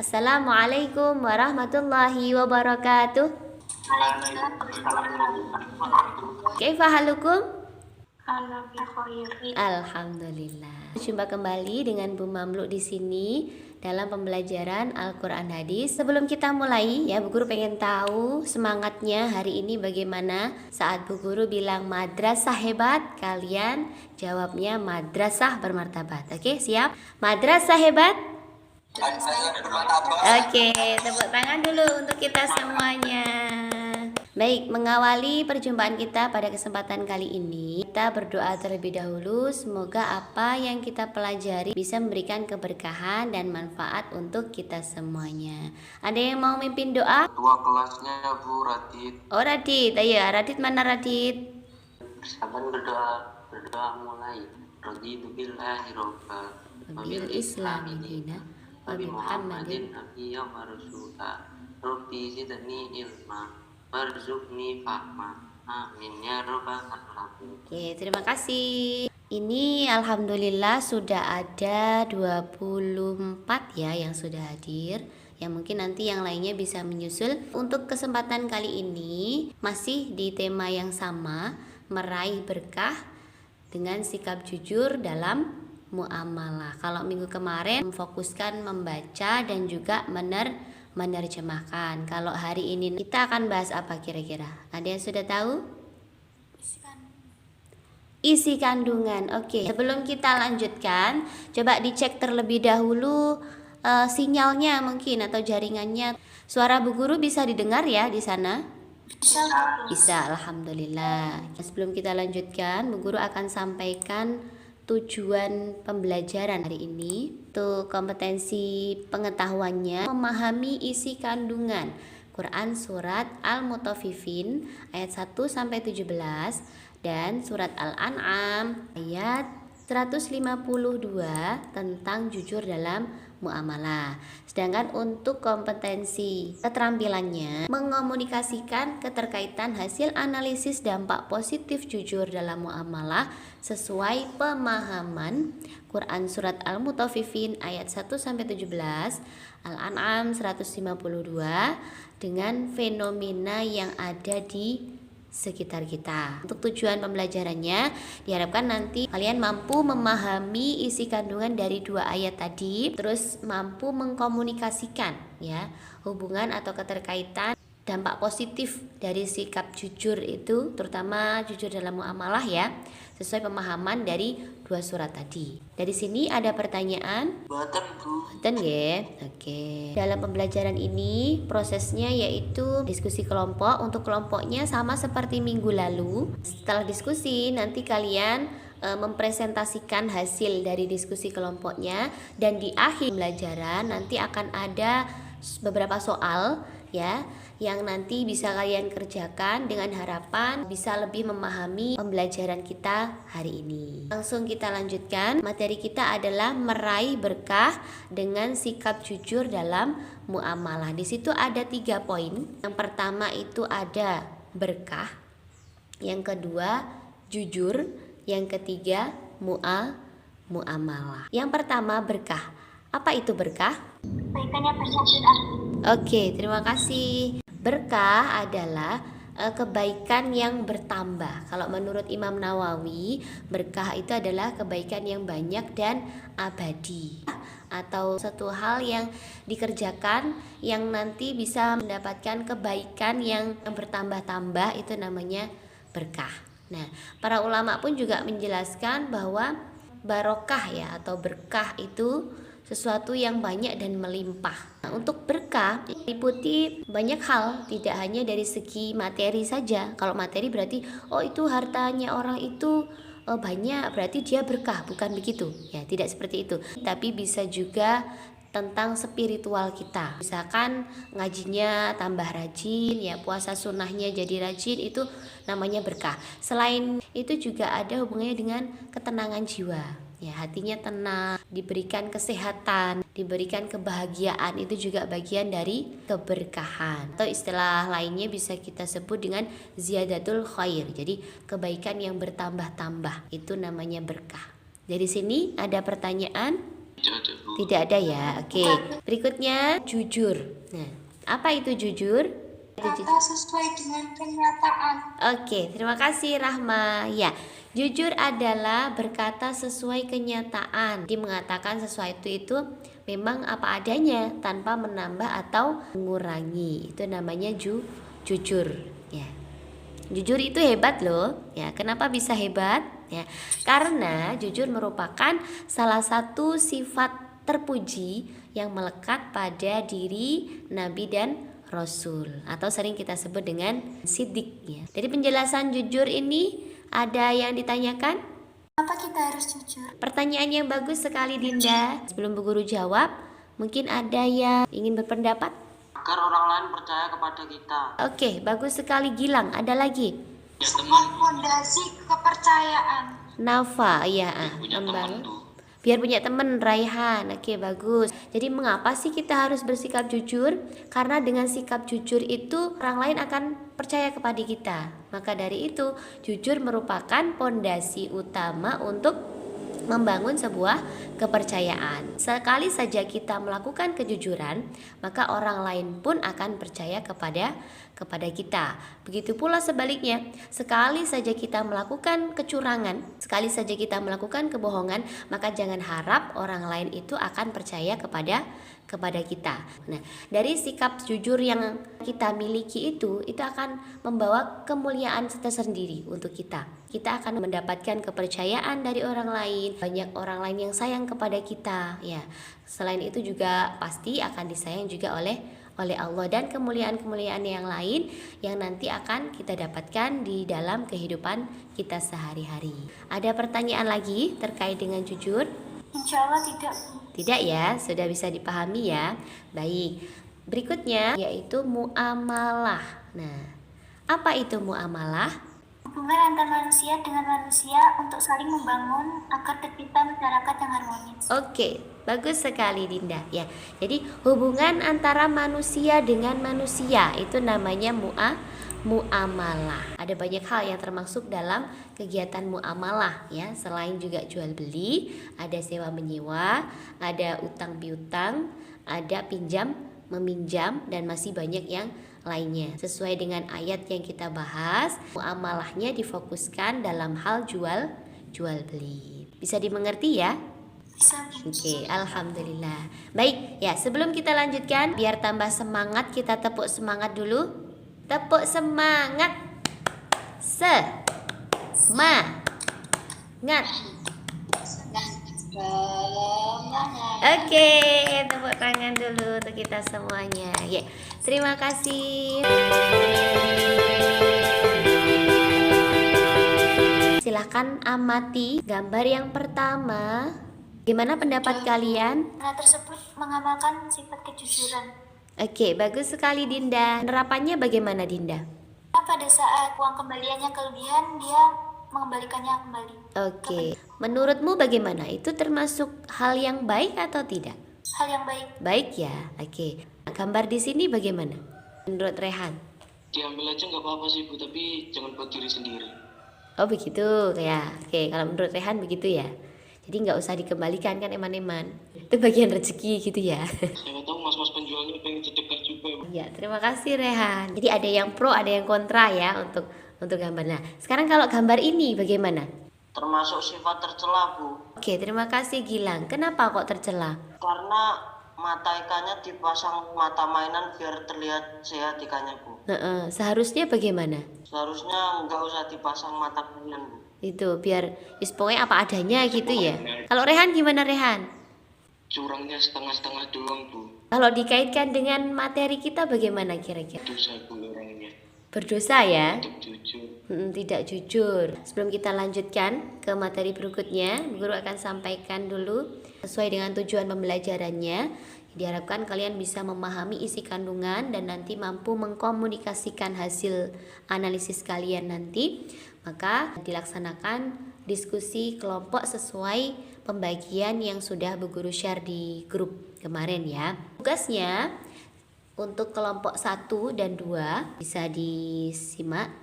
Assalamualaikum warahmatullahi wabarakatuh. Kaifa halukum? Alhamdulillah. Jumpa kembali dengan Bu Mamluk di sini dalam pembelajaran Al-Quran Hadis. Sebelum kita mulai ya, Bu Guru pengen tahu semangatnya hari ini bagaimana. Saat Bu Guru bilang madrasah hebat, kalian jawabnya madrasah bermartabat. Oke, siap? Madrasah hebat? Oke, tepuk tangan dulu untuk kita semuanya. Baik, mengawali perjumpaan kita pada kesempatan kali ini, kita berdoa terlebih dahulu. Semoga apa yang kita pelajari bisa memberikan keberkahan dan manfaat untuk kita semuanya. Ada yang mau mimpin doa? Ketua kelasnya Bu Radit. Oh, Radit. Ayo, Radit mana Radit? Saban berdoa mulai. Raditu billahi robba Wabil islami dina Nabi Muhammadin nabiyya wa rasula. Rabbi zidni ilma warzuqni fahma. Amin ya rabbal alamin. Oke, terima kasih. Ini alhamdulillah sudah ada 24 ya yang sudah hadir. Yang mungkin nanti yang lainnya bisa menyusul. Untuk kesempatan kali ini masih di tema yang sama, meraih berkah dengan sikap jujur dalam muamalah. Kalau minggu kemarin memfokuskan membaca dan juga menerjemahkan. Kalau hari ini kita akan bahas apa kira-kira? Ada yang sudah tahu? Isi kandungan. Oke, sebelum kita lanjutkan, coba dicek terlebih dahulu sinyalnya mungkin atau jaringannya. Suara Bu Guru bisa didengar ya di sana? Bisa, alhamdulillah. Sebelum kita lanjutkan, Bu Guru akan sampaikan tujuan pembelajaran hari ini. Untuk kompetensi pengetahuannya, memahami isi kandungan Quran surat Al-Mutaffifin ayat 1 sampai 17 dan surat Al-An'am ayat 152 tentang jujur dalam muamalah. Sedangkan untuk kompetensi keterampilannya, mengomunikasikan keterkaitan hasil analisis dampak positif jujur dalam muamalah sesuai pemahaman Quran surat Al-Mutaffifin ayat 1 sampai 17, Al-An'am 152 dengan fenomena yang ada di sekitar kita. Untuk tujuan pembelajarannya, diharapkan nanti kalian mampu memahami isi kandungan dari 2 ayat tadi, terus mampu mengkomunikasikan ya hubungan atau keterkaitan dampak positif dari sikap jujur itu, terutama jujur dalam muamalah ya, sesuai pemahaman dari 2 surat tadi. Dari sini ada pertanyaan? Boten ya. Oke. Dalam pembelajaran ini prosesnya yaitu diskusi kelompok. Untuk kelompoknya sama seperti minggu lalu. Setelah diskusi nanti kalian mempresentasikan hasil dari diskusi kelompoknya, dan di akhir pembelajaran nanti akan ada beberapa soal ya yang nanti bisa kalian kerjakan dengan harapan bisa lebih memahami pembelajaran kita hari ini. Langsung kita lanjutkan. Materi kita adalah meraih berkah dengan sikap jujur dalam muamalah. Di situ ada 3 poin. Yang pertama itu ada berkah, yang kedua jujur, yang ketiga muamalah. Yang pertama berkah. Apa itu berkah? Oke, terima kasih. Berkah adalah kebaikan yang bertambah. Kalau menurut Imam Nawawi, berkah itu adalah kebaikan yang banyak dan abadi, atau satu hal yang dikerjakan yang nanti bisa mendapatkan kebaikan yang bertambah-tambah, itu namanya berkah. Nah, para ulama pun juga menjelaskan bahwa barokah ya atau berkah itu sesuatu yang banyak dan melimpah. Nah, untuk berkah meliputi banyak hal, tidak hanya dari segi materi saja. Kalau materi berarti itu hartanya orang itu banyak, berarti dia berkah, bukan begitu. Ya, tidak seperti itu. Tapi bisa juga tentang spiritual kita. Misalkan ngajinya tambah rajin, ya puasa sunnahnya jadi rajin, itu namanya berkah. Selain itu juga ada hubungannya dengan ketenangan jiwa. Ya, hatinya tenang, diberikan kesehatan, diberikan kebahagiaan, itu juga bagian dari keberkahan. Atau istilah lainnya bisa kita sebut dengan ziyadatul khair. Jadi kebaikan yang bertambah-tambah, itu namanya berkah. Dari sini ada pertanyaan? Tidak ada ya. Oke. Berikutnya jujur. Nah, apa itu jujur? Kata sesuai dengan kenyataan. Oke, terima kasih Rahma. Ya, jujur adalah berkata sesuai kenyataan. Dia mengatakan sesuatu itu memang apa adanya tanpa menambah atau mengurangi. Itu namanya jujur. Ya. Jujur itu hebat loh. Ya, kenapa bisa hebat? Ya, karena jujur merupakan salah satu sifat terpuji yang melekat pada diri Nabi dan Rasul, atau sering kita sebut dengan sidik ya. Dari penjelasan jujur ini ada yang ditanyakan? Apa kita harus jujur? Pertanyaan yang bagus sekali Dinda. Sebelum Bu Guru jawab, mungkin ada yang ingin berpendapat? Agar orang lain percaya kepada kita. Oke, bagus sekali Gilang. Ada lagi? Sebuah fondasi kepercayaan. Nafa, ya, Punya teman membangun. tuh. Biar punya teman, Raihan. Oke, bagus. Jadi mengapa sih kita harus bersikap jujur? Karena dengan sikap jujur itu orang lain akan percaya kepada kita. Maka dari itu, jujur merupakan pondasi utama untuk membangun sebuah kepercayaan. Sekali saja kita melakukan kejujuran, maka orang lain pun akan percaya kepada kita. Begitu pula sebaliknya, sekali saja kita melakukan kecurangan, sekali saja kita melakukan kebohongan, maka jangan harap orang lain itu akan percaya kepada kita. Nah, dari sikap jujur yang kita miliki itu akan membawa kemuliaan tersendiri untuk kita. Kita akan mendapatkan kepercayaan dari orang lain, banyak orang lain yang sayang kepada kita, ya. Selain itu juga pasti akan disayang juga oleh Allah dan kemuliaan-kemuliaan yang lain yang nanti akan kita dapatkan di dalam kehidupan kita sehari-hari. Ada pertanyaan lagi terkait dengan jujur? Insya Allah tidak. Tidak ya, sudah bisa dipahami ya. Baik, berikutnya yaitu muamalah. Nah, apa itu muamalah? Hubungan antar manusia dengan manusia untuk saling membangun agar tercipta masyarakat yang harmonis. Oke, bagus sekali Dinda ya. Jadi hubungan antara manusia dengan manusia itu namanya muamalah. Ada banyak hal yang termasuk dalam kegiatan muamalah ya. Selain juga jual beli, ada sewa menyewa, ada utang piutang, ada pinjam meminjam, dan masih banyak yang lainnya. Sesuai dengan ayat yang kita bahas, muamalahnya difokuskan dalam hal jual beli. Bisa dimengerti ya? Bisa. Oke, alhamdulillah. Baik, ya sebelum kita lanjutkan, biar tambah semangat kita tepuk semangat dulu. Tepuk semangat. Semangat. Oke, tepuk tangan dulu untuk kita semuanya. Ya, terima kasih. Silahkan amati gambar yang pertama. Gimana pendapat kalian? Hal tersebut mengamalkan sifat kejujuran. Oke, bagus sekali Dinda. Penerapannya bagaimana Dinda? Pada saat uang kembaliannya kelebihan, dia mengembalikannya kembali. Oke, menurutmu bagaimana? Itu termasuk hal yang baik atau tidak? Hal yang baik. Baik ya, oke. Gambar di sini bagaimana? Menurut Rehan? Diambil aja nggak apa-apa sih Bu, tapi jangan buat diri sendiri. Oh begitu ya. Oke, kalau menurut Rehan begitu ya. Jadi nggak usah dikembalikan kan eman-eman. Itu bagian rezeki gitu ya. Siapa tahu mas-mas penjualnya pengen sedekah juga Bu. Ya, terima kasih Rehan. Jadi ada yang pro, ada yang kontra ya untuk gambar. Nah, sekarang kalau gambar ini bagaimana? Termasuk sifat tercela Bu. Oke, terima kasih Gilang. Kenapa kok tercela? Karena mata ikannya dipasang mata mainan biar terlihat sehat ikannya Bu. Seharusnya bagaimana? Seharusnya nggak usah dipasang mata mainan Bu. Itu biar pokoknya apa adanya gitu ya. Kalau Rehan gimana Rehan? Curangnya setengah-setengah doang Bu. Kalau dikaitkan dengan materi kita bagaimana kira-kira? Dosa Bu orangnya. Berdosa ya? Untuk jujur. Tidak jujur. Sebelum kita lanjutkan ke materi berikutnya, guru akan sampaikan dulu sesuai dengan tujuan pembelajarannya. Diharapkan kalian bisa memahami isi kandungan dan nanti mampu mengkomunikasikan hasil analisis kalian nanti. Maka dilaksanakan diskusi kelompok sesuai pembagian yang sudah Bu Guru share di grup kemarin ya. Tugasnya untuk kelompok 1 dan 2 bisa disimak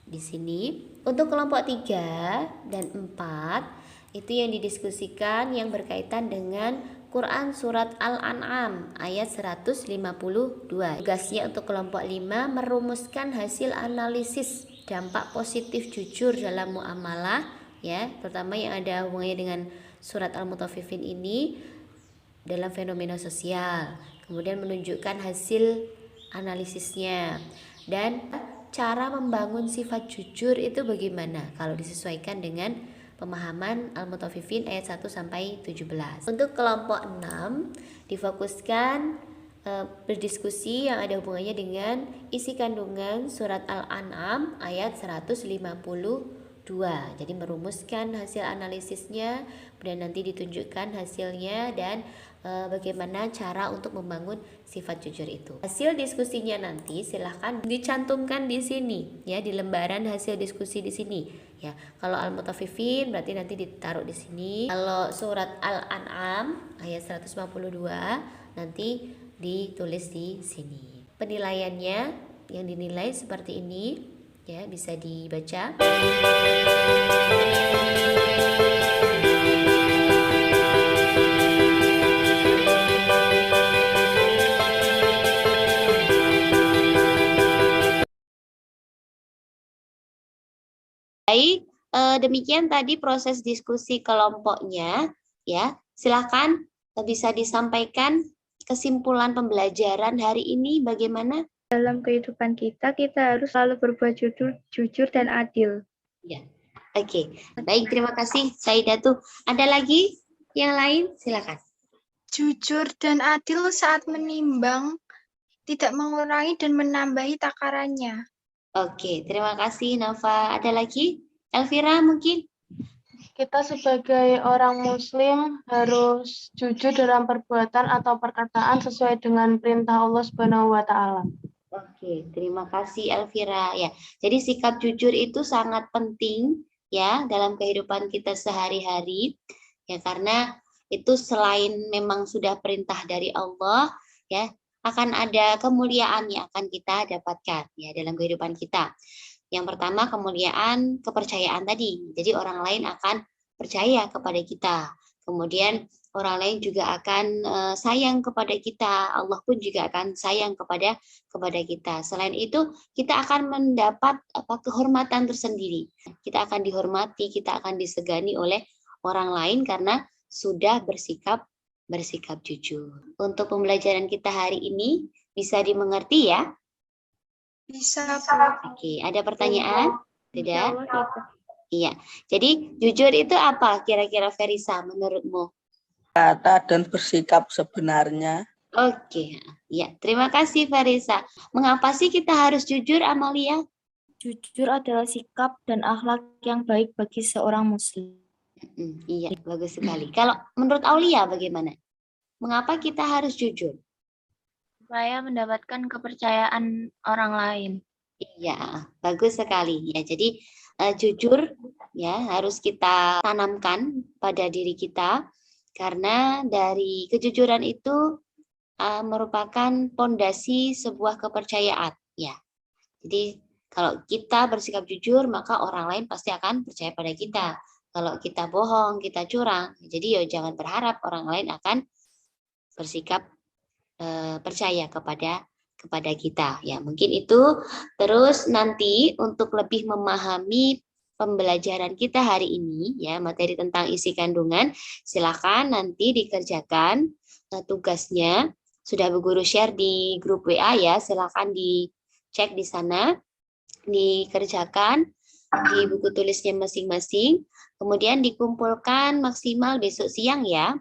di sini. Untuk kelompok 3 dan 4 Itu yang didiskusikan yang berkaitan dengan Quran surat Al-An'am ayat 152. Tugasnya untuk kelompok 5 merumuskan hasil analisis dampak positif jujur dalam muamalah, ya, terutama yang ada hubungannya dengan surat Al-Mutaffifin ini dalam fenomena sosial. Kemudian menunjukkan hasil analisisnya dan cara membangun sifat jujur itu bagaimana kalau disesuaikan dengan pemahaman Al-Mutaffifin ayat 1 sampai 17. Untuk kelompok 6 difokuskan berdiskusi yang ada hubungannya dengan isi kandungan surat Al-An'am ayat 152. Jadi merumuskan hasil analisisnya, kemudian nanti ditunjukkan hasilnya dan bagaimana cara untuk membangun sifat jujur itu. Hasil diskusinya nanti silahkan dicantumkan di sini, ya, di lembaran hasil diskusi di sini, ya. Kalau Al-Mutaffifin berarti nanti ditaruh di sini. Kalau surat Al-An'am ayat 152 nanti ditulis di sini. Penilaiannya yang dinilai seperti ini, ya, bisa dibaca. Baik, demikian tadi proses diskusi kelompoknya, ya. Silakan bisa disampaikan kesimpulan pembelajaran hari ini bagaimana? Dalam kehidupan kita harus selalu berbuat jujur dan adil. Ya, oke. Baik, terima kasih Saidatu. Ada lagi yang lain? Silakan. Jujur dan adil saat menimbang, tidak mengurangi dan menambahi takarannya. Oke, terima kasih Nafa. Ada lagi? Elvira mungkin? Kita sebagai orang Muslim harus jujur dalam perbuatan atau perkataan sesuai dengan perintah Allah Subhanahu wa Ta'ala. Oke, terima kasih Elvira. Ya, jadi sikap jujur itu sangat penting, ya, dalam kehidupan kita sehari-hari, ya, karena itu selain memang sudah perintah dari Allah, ya, akan ada kemuliaan yang akan kita dapatkan, ya, dalam kehidupan kita. Yang pertama, kemuliaan kepercayaan tadi. Jadi orang lain akan percaya kepada kita. Kemudian orang lain juga akan sayang kepada kita. Allah pun juga akan sayang kepada kita. Selain itu, kita akan mendapat kehormatan tersendiri. Kita akan dihormati, kita akan disegani oleh orang lain karena sudah bersikap jujur. Untuk pembelajaran kita hari ini bisa dimengerti, ya? Bisa, Oke, ada pertanyaan? Tidak? Iya. Jadi jujur itu apa kira-kira Ferisa menurutmu? Kata dan bersikap sebenarnya. Oke, ya, terima kasih Ferisa. Mengapa sih kita harus jujur, Amalia? Jujur adalah sikap dan akhlak yang baik bagi seorang muslim. Iya, bagus sekali. Kalau menurut Aulia bagaimana? Mengapa kita harus jujur? Supaya mendapatkan kepercayaan orang lain. Iya, bagus sekali. Ya, jadi jujur, ya, harus kita tanamkan pada diri kita karena dari kejujuran itu merupakan pondasi sebuah kepercayaan, ya. Jadi kalau kita bersikap jujur, maka orang lain pasti akan percaya pada kita. Kalau kita bohong, kita curang, jadi ya jangan berharap orang lain akan bersikap percaya kepada kita. Ya, mungkin itu. Terus nanti untuk lebih memahami pembelajaran kita hari ini, ya, materi tentang isi kandungan, silakan nanti dikerjakan tugasnya. Sudah Bu Guru share di grup WA, ya, silakan dicek di sana, dikerjakan di buku tulisnya masing-masing, kemudian dikumpulkan maksimal besok siang, ya,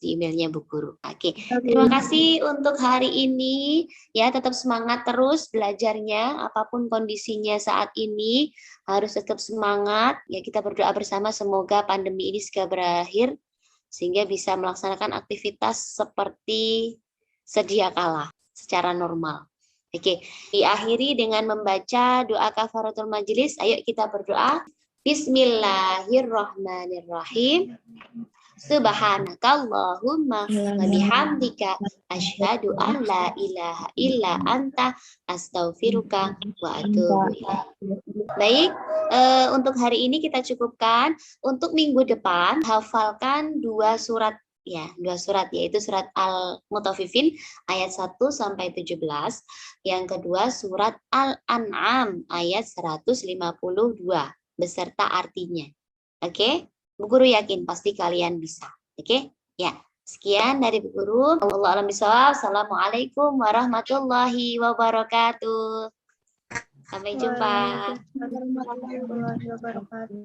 di emailnya Bu Guru. Oke, terima kasih untuk hari ini, ya, tetap semangat terus belajarnya, apapun kondisinya saat ini, harus tetap semangat, ya, kita berdoa bersama semoga pandemi ini segera berakhir, sehingga bisa melaksanakan aktivitas seperti sedia kala, secara normal. Oke, diakhiri dengan membaca doa kafaratul majelis. Ayo kita berdoa. Bismillahirrahmanirrahim. Subhanakallahumma wa bihamdika asyhadu an la ilaha illa anta astaghfiruka wa atubu ilaik. Baik, untuk hari ini kita cukupkan. Untuk minggu depan hafalkan 2 surat ya, 2 surat yaitu surat Al-Mutaffifin ayat 1 sampai 17. Yang kedua surat Al-An'am ayat 152 beserta artinya. Oke? Bu Guru yakin pasti kalian bisa. Oke? Ya. Sekian dari Bu Guru. Wallahu a'lam bishawab. Assalamualaikum warahmatullahi wabarakatuh. Sampai jumpa. Waalaikumsalam warahmatullahi wabarakatuh.